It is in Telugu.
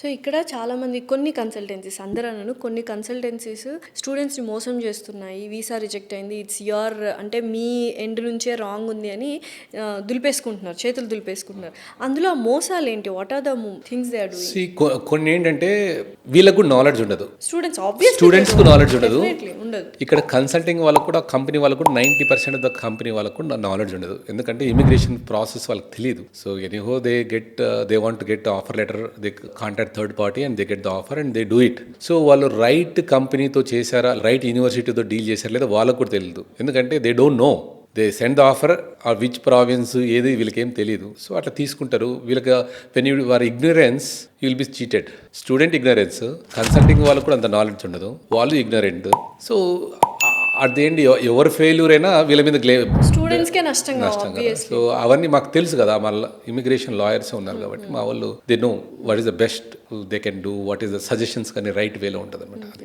సో ఇక్కడ చాలామంది కొన్ని కన్సల్టెన్సీస్ అందరూ కొన్ని కన్సల్టెన్సీస్ స్టూడెంట్స్ని మోసం చేస్తున్నాయి, వీసా రిజెక్ట్ అయింది, ఇట్స్ యువర్ అంటే మీ ఎండ్ నుంచే రాంగ్ ఉంది అని దులిపేసుకుంటున్నారు, చేతులు దులిపేసుకుంటున్నారు. అందులో ఆ మోసాలు ఏంటి? What are the things they are doing? కొన్ని ఏంటంటే వీళ్ళకు నాలెడ్జ్ ఉండదు, స్టూడెంట్స్ స్టూడెంట్స్కు నాలెడ్జ్ ఉండదు. ఉండదు. ఇక్కడ కన్సల్టింగ్ వాళ్ళకు కూడా, కంపెనీ వాళ్ళకు కూడా 90% ఆఫ్ ద కంపెనీ వాళ్ళకు కూడా నాలెడ్జ్ ఉండదు, ఎందుకంటే ఇమిగ్రేషన్ ప్రాసెస్ వాళ్ళకి తెలియదు. So anyhow they want to get offer letter, they contact third party and they get the offer and they do it. So వాళ్ళు రైట్ కంపెనీతో చేశారా, రైట్ యూనివర్సిటీతో డీల్ చేశారా లేదా వాళ్ళకు కూడా తెలియదు, ఎందుకంటే they don't know. They send the offer ఆ విచ్ ప్రావిన్స్ ఏది వీళ్ళకేం తెలియదు. సో అట్లా తీసుకుంటారు. వీళ్ళకి వెన్ యూ వారి ignorance you will be cheated. Student ignorance, consulting వాళ్ళకు కూడా అంత నాలెడ్జ్ ఉండదు, వాళ్ళు ignorant. So at the end ఎవరు ఫెయిల్యూర్ అయినా వీళ్ళ మీద స్టూడెంట్స్కే నష్టం కదా. సో అవన్నీ మాకు తెలుసు కదా, మళ్ళీ ఇమిగ్రేషన్ లాయర్స్ ఉన్నారు కాబట్టి మా వాళ్ళు they know what is the best they can do, what is the suggestions కానీ రైట్ వేలో ఉంటుంది అనమాట.